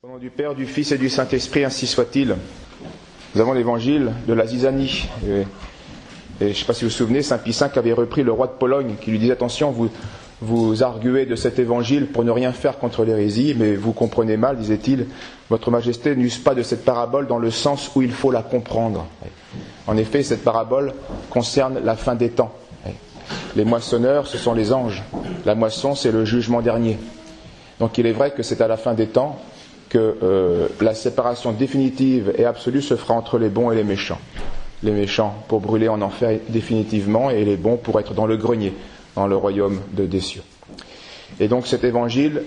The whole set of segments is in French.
Au nom du Père, du Fils et du Saint-Esprit, ainsi soit-il. Nous avons l'évangile de la Zizanie. Et je ne sais pas si vous vous souvenez, Saint Pie V avait repris le roi de Pologne qui lui disait « Attention, vous arguez de cet évangile pour ne rien faire contre l'hérésie, mais vous comprenez mal, disait-il, votre majesté n'use pas de cette parabole dans le sens où il faut la comprendre. » En effet, cette parabole concerne la fin des temps. Les moissonneurs, ce sont les anges. La moisson, c'est le jugement dernier. Donc il est vrai que c'est à la fin des temps que la séparation définitive et absolue se fera entre les bons et les méchants. Les méchants pour brûler en enfer définitivement et les bons pour être dans le grenier, dans le royaume des cieux. Et donc cet évangile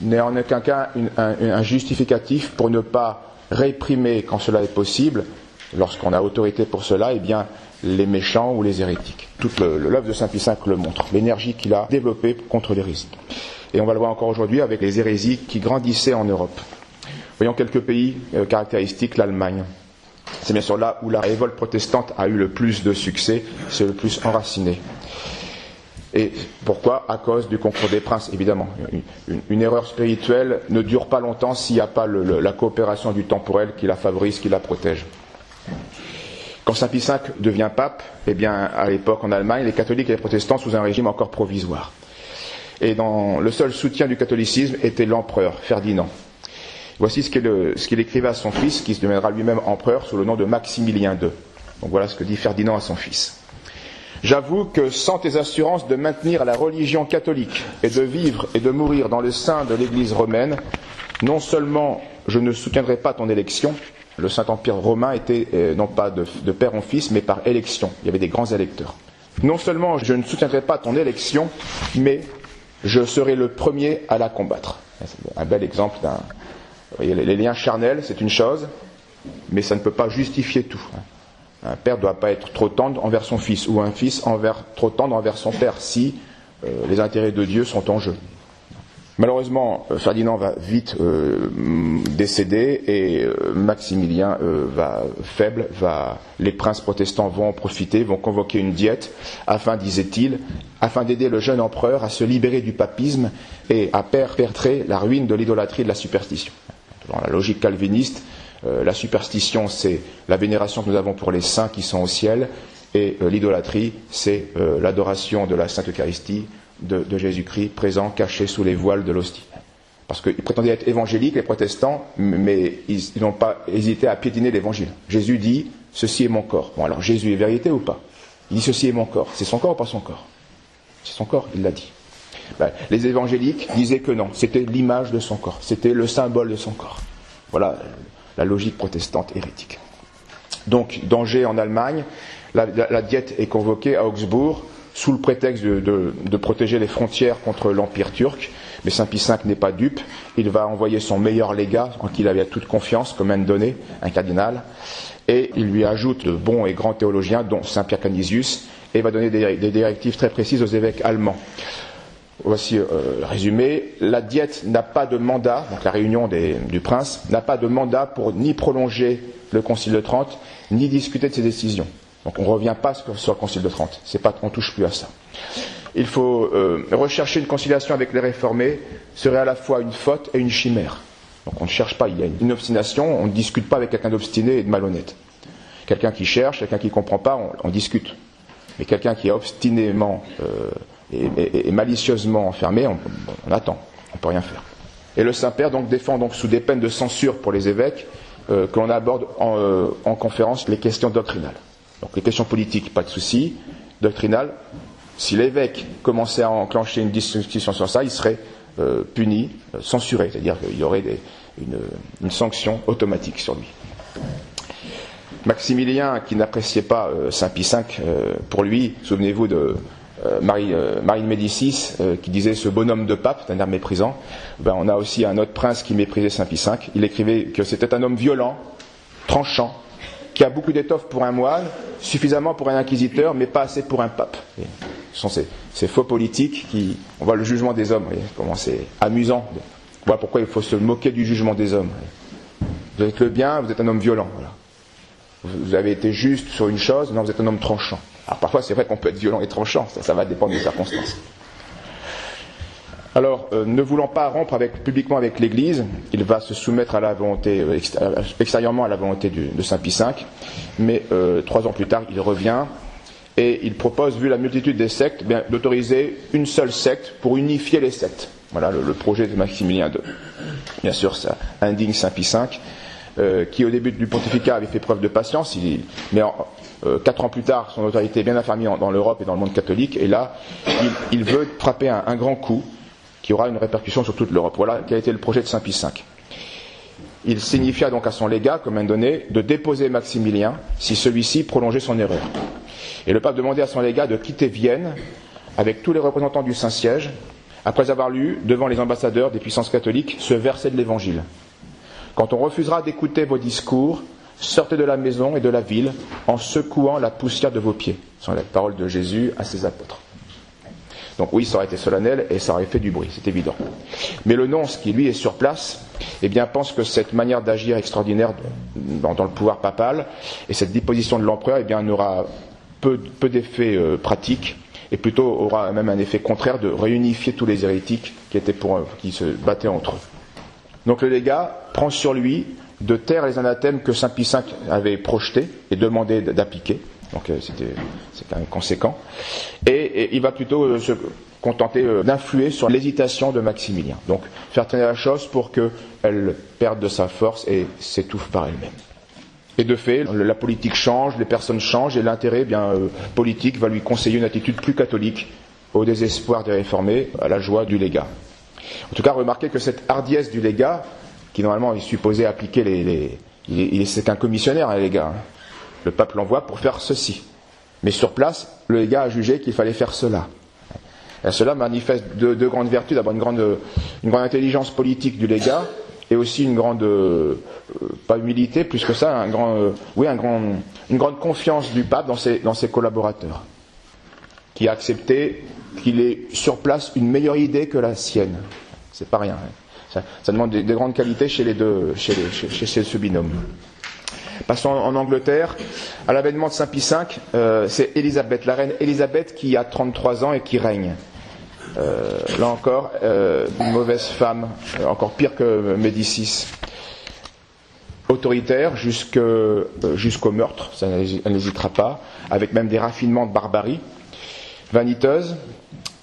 n'est en aucun cas un justificatif pour ne pas réprimer quand cela est possible, lorsqu'on a autorité pour cela, eh bien les méchants ou les hérétiques. Toute l'œuvre de Saint Pie V le montre, l'énergie qu'il a développée contre l'hérésie. Et on va le voir encore aujourd'hui avec les hérésies qui grandissaient en Europe. Voyons quelques pays caractéristiques, l'Allemagne. C'est bien sûr là où la révolte protestante a eu le plus de succès, c'est le plus enraciné. Et pourquoi ? À cause du concours des princes, évidemment. Une erreur spirituelle ne dure pas longtemps s'il n'y a pas la coopération du temporel qui la favorise, qui la protège. Quand Saint Pie V devient pape, eh bien, à l'époque en Allemagne, les catholiques et les protestants sous un régime encore provisoire. Et le seul soutien du catholicisme était l'empereur, Ferdinand. Voici ce qu'il écrivait à son fils, qui se deviendra lui-même empereur sous le nom de Maximilien II. Donc voilà ce que dit Ferdinand à son fils. « J'avoue que sans tes assurances de maintenir la religion catholique et de vivre et de mourir dans le sein de l'Église romaine, non seulement je ne soutiendrai pas ton élection, le Saint-Empire romain était non pas de père en fils, mais par élection. Il y avait des grands électeurs. Non seulement je ne soutiendrai pas ton élection, mais je serai le premier à la combattre. » C'est un bel exemple d'un... Vous voyez, les liens charnels, c'est une chose, mais ça ne peut pas justifier tout. Un père ne doit pas être trop tendre envers son fils, ou un fils trop tendre envers son père, si les intérêts de Dieu sont en jeu. Malheureusement, Ferdinand va vite décéder et Maximilien va faible. Les princes protestants vont en profiter, vont convoquer une diète afin, disait-il, afin d'aider le jeune empereur à se libérer du papisme et à perpétrer la ruine de l'idolâtrie et de la superstition. Dans la logique calviniste, la superstition, c'est la vénération que nous avons pour les saints qui sont au ciel, et l'idolâtrie, c'est l'adoration de la Sainte Eucharistie, de Jésus-Christ présent, caché sous les voiles de l'hostie. Parce qu'ils prétendaient être évangéliques, les protestants, mais ils n'ont pas hésité à piétiner l'évangile. Jésus dit, ceci est mon corps. Bon, alors Jésus est vérité ou pas ? Il dit, ceci est mon corps. C'est son corps ou pas son corps ? C'est son corps, il l'a dit. Les évangéliques disaient que non, c'était l'image de son corps, c'était le symbole de son corps. Voilà la logique protestante hérétique. Donc, danger en Allemagne, la diète est convoquée à Augsbourg, sous le prétexte de protéger les frontières contre l'Empire turc, mais Saint Pie V n'est pas dupe, il va envoyer son meilleur légat, en qui il avait toute confiance, comme Andone, un cardinal, et il lui ajoute de bons et grands théologiens, dont Saint Pierre Canisius, et va donner des directives très précises aux évêques allemands. Voici le résumé. La diète n'a pas de mandat, donc la réunion du prince, n'a pas de mandat pour ni prolonger le Concile de Trente, ni discuter de ses décisions. Donc on ne revient pas sur le Concile de Trente, on ne touche plus à ça. Il faut rechercher une conciliation avec les réformés, serait à la fois une faute et une chimère. Donc on ne cherche pas, il y a une obstination, on ne discute pas avec quelqu'un d'obstiné et de malhonnête. Quelqu'un qui cherche, quelqu'un qui ne comprend pas, on discute. Mais quelqu'un qui est obstinément et malicieusement enfermé, on attend, on ne peut rien faire. Et le Saint-Père donc défend sous des peines de censure pour les évêques que l'on aborde en conférence les questions doctrinales. Donc les questions politiques, pas de souci. Doctrinales, si l'évêque commençait à enclencher une discussion sur ça, il serait puni, censuré, c'est-à-dire qu'il y aurait une sanction automatique sur lui. Maximilien, qui n'appréciait pas Saint Pie V, pour lui, souvenez-vous de Marie de Médicis, qui disait ce bonhomme de pape, d'un air méprisant. On a aussi un autre prince qui méprisait Saint Pie V. Il écrivait que c'était un homme violent, tranchant, qui a beaucoup d'étoffe pour un moine, suffisamment pour un inquisiteur, mais pas assez pour un pape. Et ce sont ces faux politiques qui... On voit le jugement des hommes, vous voyez, comment c'est amusant. On voit pourquoi il faut se moquer du jugement des hommes. Vous êtes le bien, vous êtes un homme violent. Voilà. Vous avez été juste sur une chose, non, vous êtes un homme tranchant. Alors parfois c'est vrai qu'on peut être violent et tranchant, ça va dépendre des circonstances. Alors, ne voulant pas rompre publiquement avec l'Église, il va se soumettre à la volonté, extérieurement à la volonté de Saint Pie V, mais 3 ans plus tard, il revient et il propose, vu la multitude des sectes, d'autoriser une seule secte pour unifier les sectes. Voilà le projet de Maximilien II. Bien sûr, ça indigne Saint Pie V, qui au début du pontificat avait fait preuve de patience, mais 4 ans plus tard, son autorité est bien affermie dans l'Europe et dans le monde catholique, et là, il veut frapper un grand coup qui aura une répercussion sur toute l'Europe. Voilà quel a été le projet de Saint Pie V. Il signifia donc à son légat, comme un donné, de déposer Maximilien si celui-ci prolongeait son erreur. Et le pape demandait à son légat de quitter Vienne avec tous les représentants du Saint-Siège, après avoir lu, devant les ambassadeurs des puissances catholiques, ce verset de l'Évangile. Quand on refusera d'écouter vos discours, sortez de la maison et de la ville en secouant la poussière de vos pieds. Ce sont les paroles de Jésus à ses apôtres. Donc oui, ça aurait été solennel et ça aurait fait du bruit, c'est évident. Mais le nonce, qui lui est sur place, pense que cette manière d'agir extraordinaire dans le pouvoir papal et cette disposition de l'empereur n'aura peu d'effets pratiques et plutôt aura même un effet contraire de réunifier tous les hérétiques qui se battaient entre eux. Donc le légat prend sur lui de taire les anathèmes que Saint Pie V avait projetés et demandé d'appliquer. Donc c'est quand même conséquent. Et il va plutôt se contenter d'influer sur l'hésitation de Maximilien. Donc faire traîner la chose pour qu'elle perde de sa force et s'étouffe par elle-même. Et de fait, la politique change, les personnes changent et l'intérêt politique va lui conseiller une attitude plus catholique au désespoir des réformés, à la joie du légat. En tout cas, remarquez que cette hardiesse du légat, qui normalement est supposé appliquer c'est qu'un commissionnaire, un légat. Le pape l'envoie pour faire ceci. Mais sur place, le légat a jugé qu'il fallait faire cela. Et cela manifeste deux grandes vertus. D'abord, une grande intelligence politique du légat, et aussi une grande, pas humilité, plus que ça, une grande confiance du pape dans ses collaborateurs, qui a accepté qu'il ait sur place une meilleure idée que la sienne. C'est pas rien. Ça demande des grandes qualités chez ce binôme. Passons en Angleterre, à l'avènement de Saint Pie V, c'est Élisabeth, la reine Élisabeth qui a 33 ans et qui règne. Là encore, une mauvaise femme, encore pire que Médicis. Autoritaire jusqu'au meurtre, elle n'hésitera pas, avec même des raffinements de barbarie. Vaniteuse,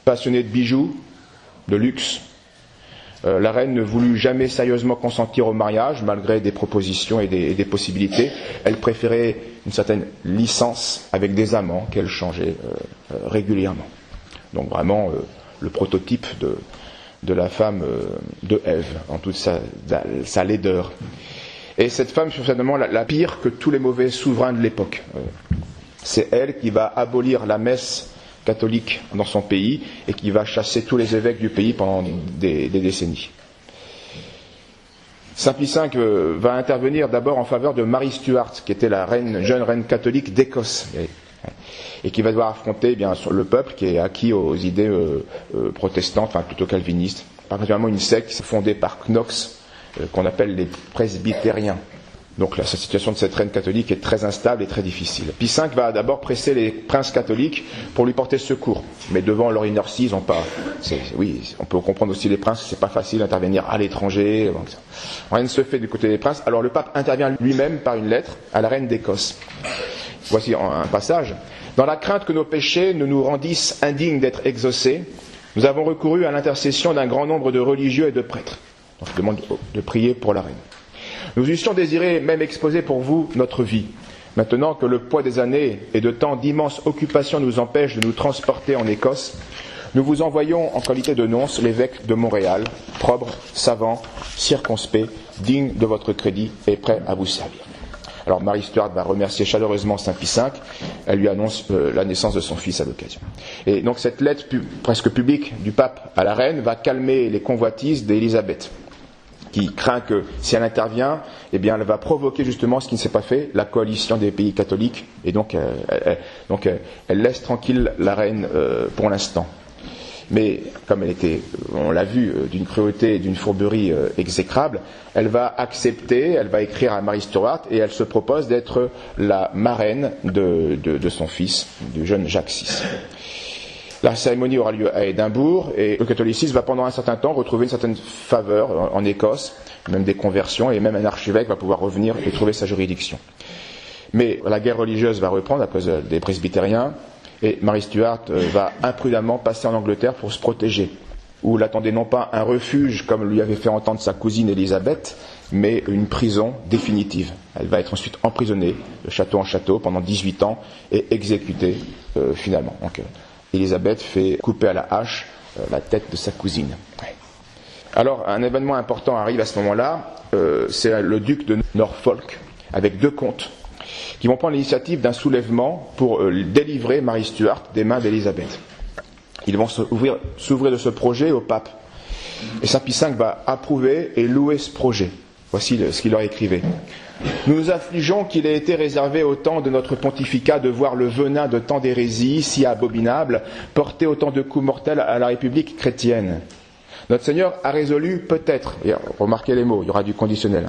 passionnée de bijoux, de luxe. La reine ne voulut jamais sérieusement consentir au mariage, malgré des propositions et des possibilités. Elle préférait une certaine licence avec des amants qu'elle changeait régulièrement. Donc vraiment le prototype de la femme de Ève, en toute sa laideur. Et cette femme, certainement la pire que tous les mauvais souverains de l'époque. C'est elle qui va abolir la messe catholique dans son pays et qui va chasser tous les évêques du pays pendant des décennies. Saint Pie V va intervenir d'abord en faveur de Marie Stuart, qui était la jeune reine catholique d'Écosse, et qui va devoir affronter le peuple qui est acquis aux idées protestantes, plutôt calvinistes, particulièrement une secte fondée par Knox, qu'on appelle les presbytériens. Donc la situation de cette reine catholique est très instable et très difficile. Pie V va d'abord presser les princes catholiques pour lui porter secours. Mais devant leur inertie, ils n'ont pas... on peut comprendre aussi les princes, c'est pas facile d'intervenir à l'étranger. Rien ne se fait du côté des princes. Alors le pape intervient lui-même par une lettre à la reine d'Écosse. Voici un passage. Dans la crainte que nos péchés ne nous rendissent indignes d'être exaucés, nous avons recouru à l'intercession d'un grand nombre de religieux et de prêtres. Donc je demande de prier pour la reine. Nous eussions désiré même exposer pour vous notre vie. Maintenant que le poids des années et de tant d'immenses occupations nous empêchent de nous transporter en Écosse, nous vous envoyons en qualité de nonce l'évêque de Montréal, probre, savant, circonspect, digne de votre crédit et prêt à vous servir. Alors Marie Stuart va remercier chaleureusement Saint Pie V, elle lui annonce la naissance de son fils à l'occasion. Et donc cette lettre presque publique du pape à la reine va calmer les convoitises d'Élisabeth, qui craint que si elle intervient, elle va provoquer justement ce qui ne s'est pas fait, la coalition des pays catholiques, et donc elle laisse tranquille la reine pour l'instant. Mais comme elle était, on l'a vu, d'une cruauté et d'une fourberie exécrable, elle va accepter, elle va écrire à Marie Stuart et elle se propose d'être la marraine de son fils, du jeune Jacques VI. La cérémonie aura lieu à Édimbourg et le catholicisme va pendant un certain temps retrouver une certaine faveur en Écosse, même des conversions, et même un archevêque va pouvoir revenir et trouver sa juridiction. Mais la guerre religieuse va reprendre à cause des presbytériens et Mary Stuart va imprudemment passer en Angleterre pour se protéger, où l'attendait non pas un refuge comme lui avait fait entendre sa cousine Élisabeth, mais une prison définitive. Elle va être ensuite emprisonnée de château en château pendant 18 ans et exécutée finalement. Donc Élisabeth fait couper à la hache la tête de sa cousine. Ouais. Alors un événement important arrive à ce moment-là, c'est le duc de Norfolk avec 2 comtes qui vont prendre l'initiative d'un soulèvement pour délivrer Mary Stuart des mains d'Élisabeth. Ils vont s'ouvrir de ce projet au pape. Et Saint Pie V va approuver et louer ce projet. Voici ce qu'il leur écrivait. Nous nous affligeons qu'il ait été réservé au temps de notre pontificat de voir le venin de tant d'hérésies, si abominables, porter autant de coups mortels à la République chrétienne. Notre Seigneur a résolu peut-être, et remarquez les mots, il y aura du conditionnel,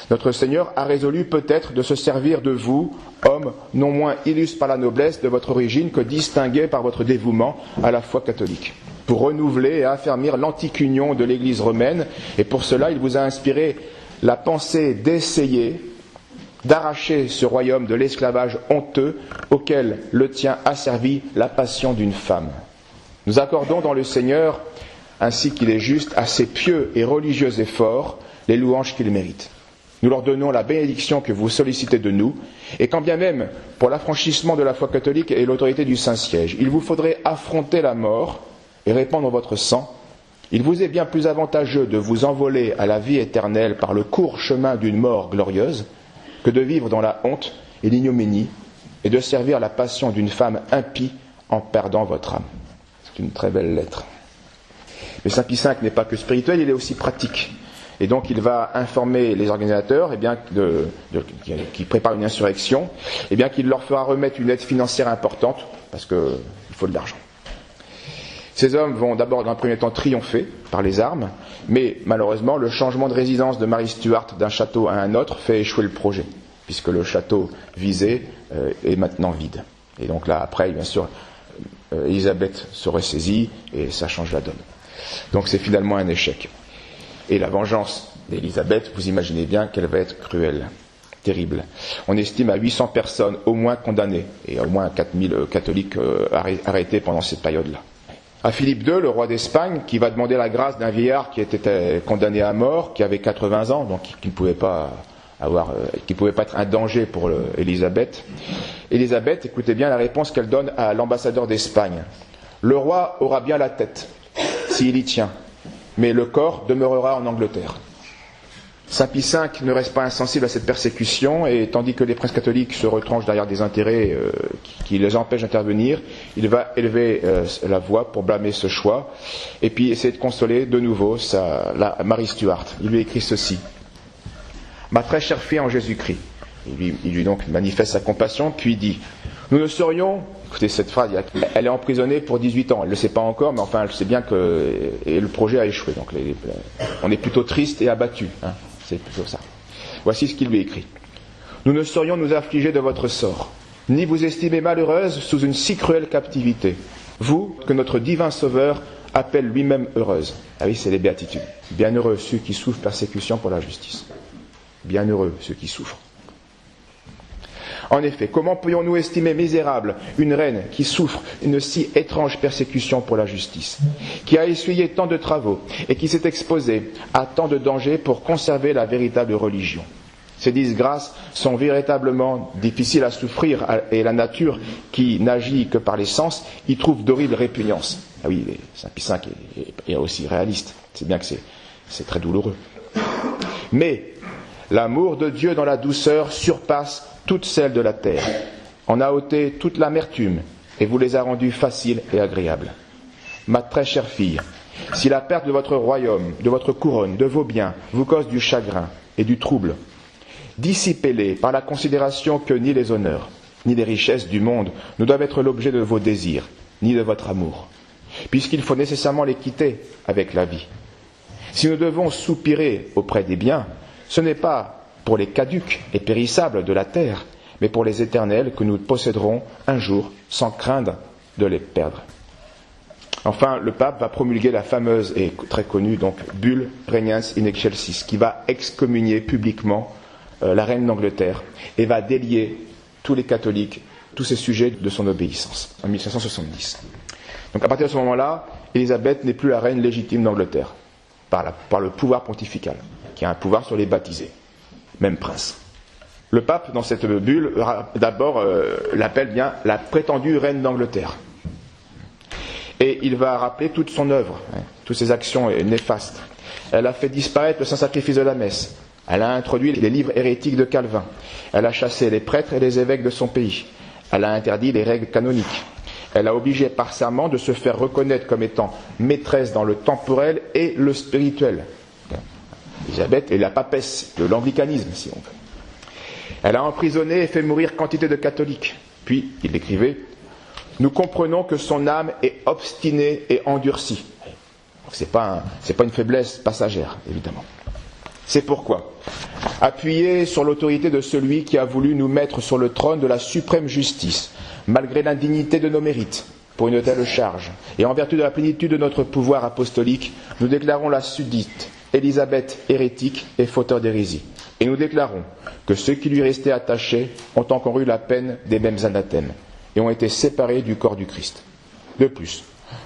notre Seigneur a résolu peut-être de se servir de vous, hommes non moins illustres par la noblesse de votre origine que distingués par votre dévouement à la foi catholique, pour renouveler et affermir l'antique union de l'Église romaine, et pour cela il vous a inspiré la pensée d'essayer d'arracher ce royaume de l'esclavage honteux auquel le tien asservit la passion d'une femme. Nous accordons dans le Seigneur, ainsi qu'il est juste, à ces pieux et religieux efforts, les louanges qu'ils méritent. Nous leur donnons la bénédiction que vous sollicitez de nous, et quand bien même, pour l'affranchissement de la foi catholique et l'autorité du Saint-Siège, il vous faudrait affronter la mort et répandre votre sang, il vous est bien plus avantageux de vous envoler à la vie éternelle par le court chemin d'une mort glorieuse, que de vivre dans la honte et l'ignominie, et de servir la passion d'une femme impie en perdant votre âme. C'est une très belle lettre. Mais Saint Pie V n'est pas que spirituel, il est aussi pratique. Et donc il va informer les organisateurs qui préparent une insurrection, qu'il leur fera remettre une aide financière importante, parce qu'il faut de l'argent. Ces hommes vont d'abord dans un premier temps triompher par les armes, mais malheureusement le changement de résidence de Mary Stuart d'un château à un autre fait échouer le projet, puisque le château visé est maintenant vide. Et donc là après, bien sûr, Élisabeth se ressaisit et ça change la donne. Donc c'est finalement un échec. Et la vengeance d'Élisabeth, vous imaginez bien qu'elle va être cruelle, terrible. On estime à 800 personnes au moins condamnées, et au moins 4000 catholiques arrêtés pendant cette période-là. À Philippe II, le roi d'Espagne, qui va demander la grâce d'un vieillard qui était condamné à mort, qui avait 80 ans, donc qui ne pouvait pas être un danger pour Élisabeth. Élisabeth, écoutez bien la réponse qu'elle donne à l'ambassadeur d'Espagne. Le roi aura bien la tête, s'il y tient, mais le corps demeurera en Angleterre. Saint Pie V ne reste pas insensible à cette persécution, et tandis que les princes catholiques se retranchent derrière des intérêts qui les empêchent d'intervenir, il va élever la voix pour blâmer ce choix, et puis essayer de consoler de nouveau Mary Stuart. Il lui écrit ceci. « Ma très chère fille en Jésus-Christ », il lui donc manifeste sa compassion, puis dit « Nous ne serions... » Écoutez cette phrase, elle est emprisonnée pour 18 ans, elle ne le sait pas encore, mais enfin elle sait bien que le projet a échoué, donc on est plutôt triste et abattu, hein, c'est plutôt ça. Voici ce qu'il lui écrit. Nous ne saurions nous affliger de votre sort, ni vous estimer malheureuse sous une si cruelle captivité, vous que notre divin Sauveur appelle lui-même heureuse. Ah oui, c'est les béatitudes. Bienheureux ceux qui souffrent persécution pour la justice. Bienheureux ceux qui souffrent. En effet, comment pourrions-nous estimer misérable une reine qui souffre une si étrange persécution pour la justice, qui a essuyé tant de travaux et qui s'est exposée à tant de dangers pour conserver la véritable religion? Ces disgrâces sont véritablement difficiles à souffrir et la nature, qui n'agit que par les sens, y trouve d'horribles répugnances. Ah oui, Saint Pie V est aussi réaliste, c'est bien que c'est très douloureux. Mais l'amour de Dieu dans la douceur surpasse toutes celles de la terre, en a ôté toute l'amertume et vous les a rendues faciles et agréables. Ma très chère fille, si la perte de votre royaume, de votre couronne, de vos biens vous cause du chagrin et du trouble, dissipez-les par la considération que ni les honneurs, ni les richesses du monde ne doivent être l'objet de vos désirs, ni de votre amour, puisqu'il faut nécessairement les quitter avec la vie. Si nous devons soupirer auprès des biens, ce n'est pas pour les caducs et périssables de la terre, mais pour les éternels que nous posséderons un jour sans craindre de les perdre. Enfin, le pape va promulguer la fameuse et très connue donc bulle Regnans in Excelsis, qui va excommunier publiquement la reine d'Angleterre et va délier tous les catholiques, tous ces sujets de son obéissance, en 1570. Donc à partir de ce moment-là, Élisabeth n'est plus la reine légitime d'Angleterre, par le pouvoir pontifical, qui a un pouvoir sur les baptisés, même prince. Le pape, dans cette bulle, d'abord l'appelle bien la prétendue reine d'Angleterre. Et il va rappeler toute son œuvre, toutes ses actions néfastes. Elle a fait disparaître le saint sacrifice de la messe. Elle a introduit les livres hérétiques de Calvin. Elle a chassé les prêtres et les évêques de son pays. Elle a interdit les règles canoniques. Elle a obligé par serment de se faire reconnaître comme étant maîtresse dans le temporel et le spirituel. Élisabeth est la papesse de l'anglicanisme, si on veut. Elle a emprisonné et fait mourir quantité de catholiques. Puis, il écrivait, « Nous comprenons que son âme est obstinée et endurcie. » Ce n'est pas une faiblesse passagère, évidemment. C'est pourquoi, appuyé sur l'autorité de celui qui a voulu nous mettre sur le trône de la suprême justice, malgré l'indignité de nos mérites, pour une telle charge, et en vertu de la plénitude de notre pouvoir apostolique, nous déclarons la sudite, Élisabeth hérétique et fauteur d'hérésie. Et nous déclarons que ceux qui lui restaient attachés ont encore eu la peine des mêmes anathèmes, et ont été séparés du corps du Christ. De plus,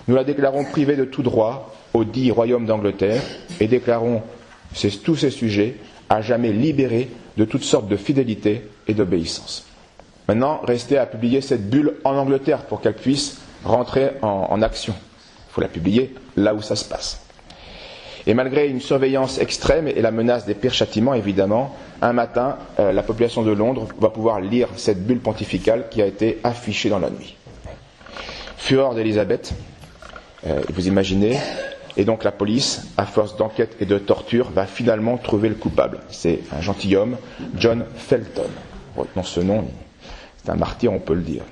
nous la déclarons privée de tout droit au dit royaume d'Angleterre, et déclarons tous ces sujets à jamais libérés de toutes sortes de fidélité et d'obéissance. Maintenant, restez à publier cette bulle en Angleterre pour qu'elle puisse rentrer en action. Il faut la publier là où ça se passe. Et malgré une surveillance extrême et la menace des pires châtiments, évidemment, un matin, la population de Londres va pouvoir lire cette bulle pontificale qui a été affichée dans la nuit. Fureur d'Élisabeth, vous imaginez, et donc la police, à force d'enquête et de torture, va finalement trouver le coupable. C'est un gentilhomme, John Felton. Retenons ce nom, c'est un martyr, on peut le dire.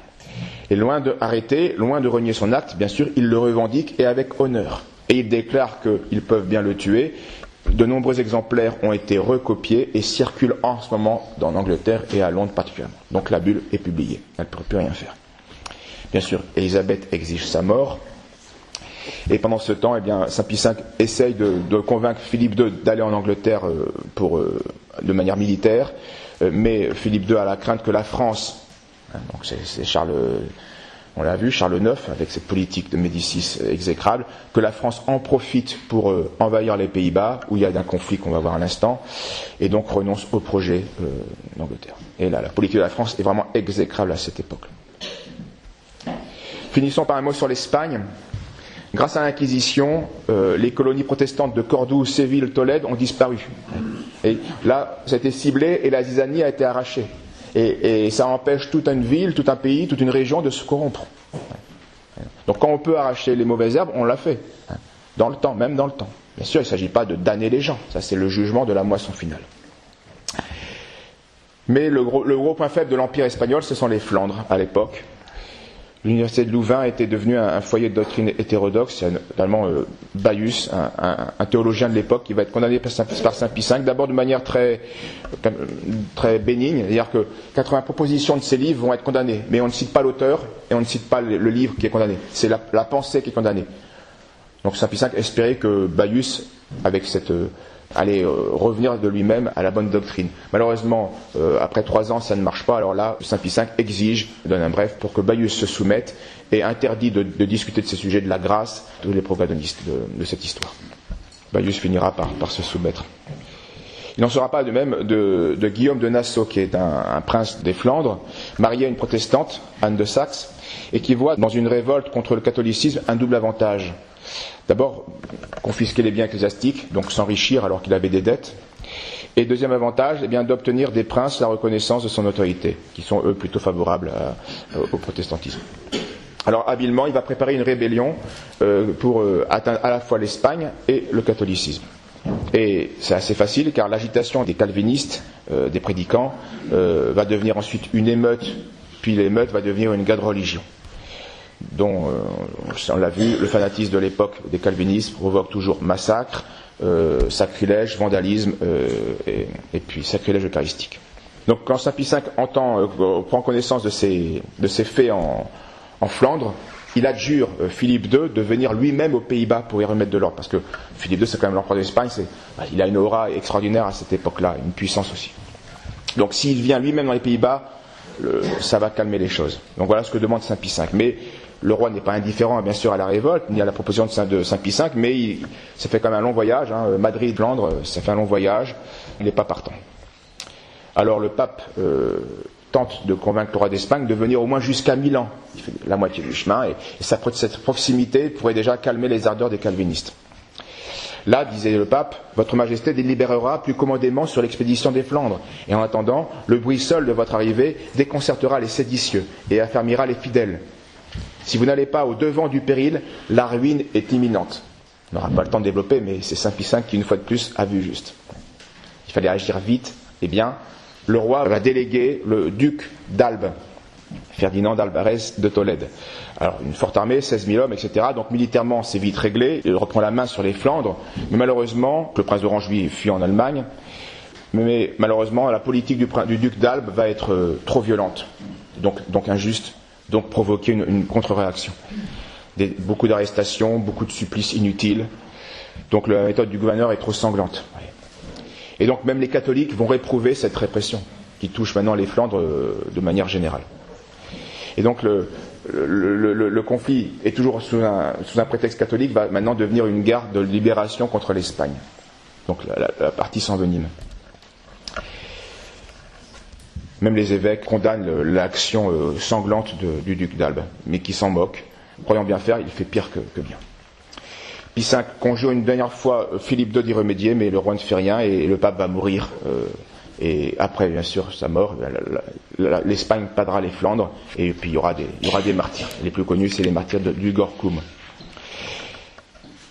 Et loin de arrêter, loin de renier son acte, bien sûr, il le revendique et avec honneur. Et il déclare qu'ils peuvent bien le tuer. De nombreux exemplaires ont été recopiés et circulent en ce moment dans l'Angleterre et à Londres particulièrement. Donc la bulle est publiée, elle ne peut plus rien faire. Bien sûr, Élisabeth exige sa mort. Et pendant ce temps, eh bien, Saint Pie V essaye de convaincre Philippe II d'aller en Angleterre de manière militaire, mais Philippe II a la crainte que la France, donc c'est Charles, on l'a vu, Charles IX, avec cette politique de Médicis exécrable, que la France en profite pour envahir les Pays-Bas, où il y a un conflit qu'on va voir à l'instant, et donc renonce au projet d'Angleterre. Et là, la politique de la France est vraiment exécrable à cette époque. Finissons par un mot sur l'Espagne. Grâce à l'Inquisition, les colonies protestantes de Cordoue, Séville, Tolède ont disparu. Et là, ça a été ciblé et la zizanie a été arrachée. Et ça empêche toute une ville, tout un pays, toute une région de se corrompre. Donc quand on peut arracher les mauvaises herbes, on l'a fait. Dans le temps, même dans le temps. Bien sûr, il ne s'agit pas de damner les gens. Ça, c'est le jugement de la moisson finale. Mais le gros point faible de l'Empire espagnol, ce sont les Flandres, à l'époque. L'université de Louvain était devenue un foyer de doctrine hétérodoxe. Il y a notamment Baius, un théologien de l'époque, qui va être condamné par Saint Pie V, d'abord de manière très bénigne, c'est-à-dire que 80 propositions de ses livres vont être condamnées, mais on ne cite pas l'auteur et on ne cite pas le livre qui est condamné. C'est la pensée qui est condamnée. Donc Saint Pie V espérait que Baius, avec allait revenir de lui-même à la bonne doctrine. Malheureusement, après 3 ans, ça ne marche pas. Alors là, Saint Pie V exige, donne un bref, pour que Baius se soumette et interdit de discuter de ces sujets de la grâce, tous les protagonistes de cette histoire. Baius finira par se soumettre. Il n'en sera pas de même de Guillaume de Nassau, qui est un prince des Flandres, marié à une protestante, Anne de Saxe, et qui voit dans une révolte contre le catholicisme un double avantage. D'abord, confisquer les biens ecclésiastiques, donc s'enrichir alors qu'il avait des dettes. Et deuxième avantage, eh bien, d'obtenir des princes la reconnaissance de son autorité, qui sont eux plutôt favorables au protestantisme. Alors habilement, il va préparer une rébellion pour atteindre à la fois l'Espagne et le catholicisme. Et c'est assez facile car l'agitation des calvinistes, des prédicants, va devenir ensuite une émeute, puis l'émeute va devenir une guerre de religion. Dont, on l'a vu, le fanatisme de l'époque des calvinistes provoque toujours massacre, sacrilège, vandalisme et puis sacrilège eucharistique. Donc quand Saint Pie V prend connaissance de ces faits en Flandre, il adjure Philippe II de venir lui-même aux Pays-Bas pour y remettre de l'ordre, parce que Philippe II, c'est quand même l'empereur d'Espagne, il a une aura extraordinaire à cette époque-là, une puissance aussi. Donc s'il vient lui-même dans les Pays-Bas, ça va calmer les choses. Donc voilà ce que demande Saint Pie V. Mais le roi n'est pas indifférent, bien sûr, à la révolte, ni à la proposition de Saint Pie V, mais ça fait quand même un long voyage. Madrid-Flandre, ça fait un long voyage. Il n'est pas partant. Alors le pape tente de convaincre le roi d'Espagne de venir au moins jusqu'à Milan. Il fait la moitié du chemin, et cette proximité pourrait déjà calmer les ardeurs des calvinistes. Là, disait le pape, votre majesté délibérera plus commodément sur l'expédition des Flandres, et en attendant, le bruit seul de votre arrivée déconcertera les séditieux et affermira les fidèles. Si vous n'allez pas au devant du péril, la ruine est imminente. On n'aura pas le temps de développer, mais c'est Saint Pie V qui, une fois de plus, a vu juste. Il fallait agir vite. Eh bien, le roi va déléguer le duc d'Albe, Ferdinand d'Alvarez de Tolède. Alors, une forte armée, 16 000 hommes, etc. Donc, militairement, c'est vite réglé. Il reprend la main sur les Flandres. Mais malheureusement, le prince d'Orange, lui, fuit en Allemagne. Mais malheureusement, la politique du duc d'Albe va être trop violente. Donc injuste. Donc, provoquer une contre-réaction. Beaucoup d'arrestations, beaucoup de supplices inutiles. Donc, la méthode du gouverneur est trop sanglante. Et donc, même les catholiques vont réprouver cette répression qui touche maintenant les Flandres de manière générale. Et donc, le conflit est toujours sous un prétexte catholique, va maintenant devenir une guerre de libération contre l'Espagne. Donc la partie s'envenime. Même les évêques condamnent l'action sanglante du duc d'Albe, mais qui s'en moque. Croyant bien faire, il fait pire que bien. Pie V conjure une dernière fois Philippe II d'y remédier, mais le roi ne fait rien et le pape va mourir. Et après, bien sûr, sa mort, l'Espagne perdra les Flandres, et puis il y aura des martyrs. Les plus connus, c'est les martyrs du Gorcum.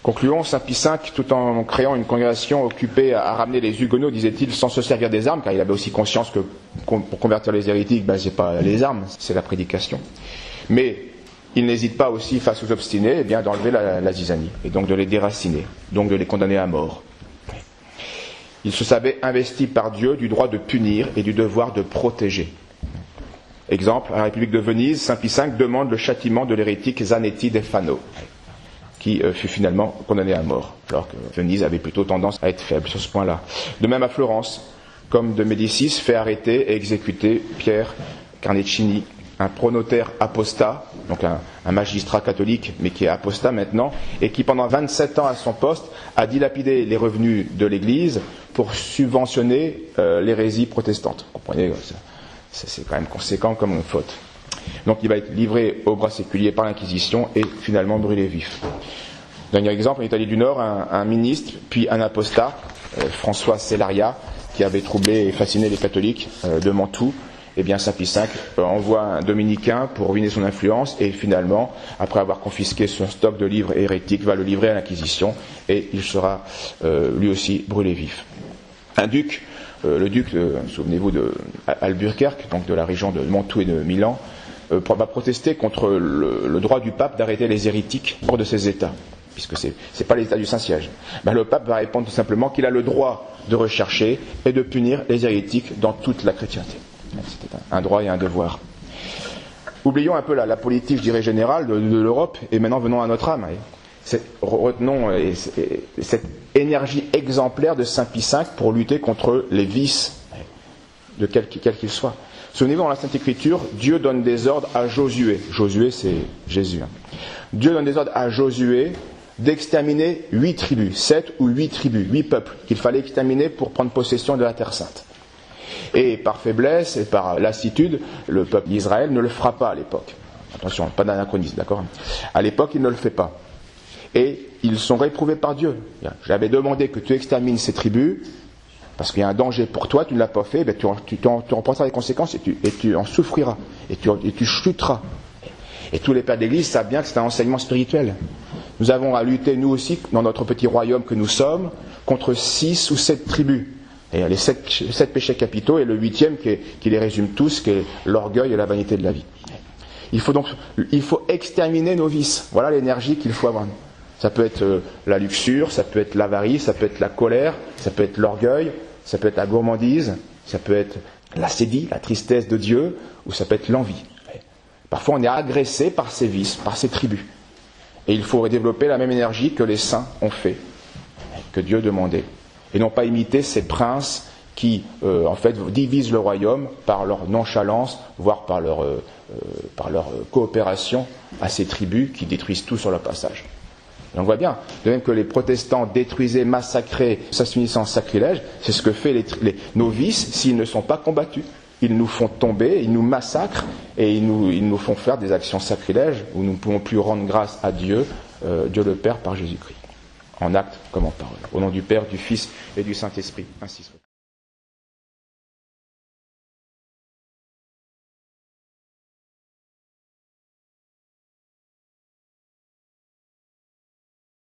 Concluons, Saint Pie V, tout en créant une congrégation occupée à ramener les Huguenots, disait-il, sans se servir des armes, car il avait aussi conscience que pour convertir les hérétiques, c'est pas les armes, c'est la prédication. Mais il n'hésite pas aussi, face aux obstinés, d'enlever la zizanie, et donc de les déraciner, donc de les condamner à mort. Il se savait investi par Dieu du droit de punir et du devoir de protéger. Exemple, à la République de Venise, Saint Pie V demande le châtiment de l'hérétique Zanetti de Fano, qui fut finalement condamné à mort, alors que Venise avait plutôt tendance à être faible sur ce point-là. De même à Florence, comme de Médicis fait arrêter et exécuter Pierre Carnecini, un pronotaire apostat, donc un magistrat catholique, mais qui est apostat maintenant, et qui pendant 27 ans à son poste a dilapidé les revenus de l'Église pour subventionner l'hérésie protestante. Vous comprenez, c'est quand même conséquent comme une faute. Donc il va être livré au bras séculier par l'Inquisition et finalement brûlé vif. Dernier exemple, en Italie du Nord, un ministre, puis un apostat, François Cellaria, qui avait troublé et fasciné les catholiques de Mantoue. Eh bien, Saint Pie V envoie un dominicain pour ruiner son influence et finalement, après avoir confisqué son stock de livres hérétiques, va le livrer à l'Inquisition et il sera lui aussi brûlé vif. Un duc, le duc, souvenez-vous de Albuquerque, donc de la région de Mantoue et de Milan, va protester contre le droit du pape d'arrêter les hérétiques hors de ses États, puisque c'est pas les États du Saint-Siège. Le pape va répondre tout simplement qu'il a le droit de rechercher et de punir les hérétiques dans toute la chrétienté. C'était un droit et un devoir. Oublions un peu la politique, je dirais, générale de l'Europe, et maintenant venons à notre âme. Retenons cette énergie exemplaire de Saint Pie V pour lutter contre les vices, de quel qu'ils soient. Souvenez-vous, dans la Sainte Écriture, Dieu donne des ordres à Josué. Josué, c'est Jésus. Dieu donne des ordres à Josué d'exterminer 8 tribus, 7 ou 8 tribus, 8 peuples, qu'il fallait exterminer pour prendre possession de la Terre Sainte. Et par faiblesse et par lassitude, le peuple d'Israël ne le fera pas à l'époque. Attention, pas d'anachronisme, d'accord ? À l'époque, il ne le fait pas. Et ils sont réprouvés par Dieu. J'avais demandé que tu extermines ces tribus, parce qu'il y a un danger pour toi, tu ne l'as pas fait, tu en reprendras les conséquences et tu en souffriras, et tu chuteras. Et tous les pères d'église savent bien que c'est un enseignement spirituel. Nous avons à lutter, nous aussi, dans notre petit royaume que nous sommes, contre 6 ou 7 tribus. Et il y a les 7 péchés capitaux et le 8e qui les résume tous, qui est l'orgueil et la vanité de la vie. Il faut exterminer nos vices. Voilà l'énergie qu'il faut avoir. Ça peut être la luxure, ça peut être l'avarice, ça peut être la colère, ça peut être l'orgueil, ça peut être la gourmandise, ça peut être l'assédie, la tristesse de Dieu, ou ça peut être l'envie. Parfois on est agressé par ces vices, par ces tribus. Et il faut développer la même énergie que les saints ont fait, que Dieu demandait. Et non pas imiter ces princes qui, en fait, divisent le royaume par leur nonchalance, voire par leur coopération à ces tribus qui détruisent tout sur leur passage. Et on voit bien, de même que les protestants détruisaient, massacraient, ça se finissait en sacrilège, c'est ce que fait nos vices s'ils ne sont pas combattus. Ils nous font tomber, ils nous massacrent et ils nous font faire des actions sacrilèges où nous ne pouvons plus rendre grâce à Dieu, Dieu le Père par Jésus-Christ. En acte comme en parole. Au nom du Père, du Fils et du Saint-Esprit. Ainsi soit.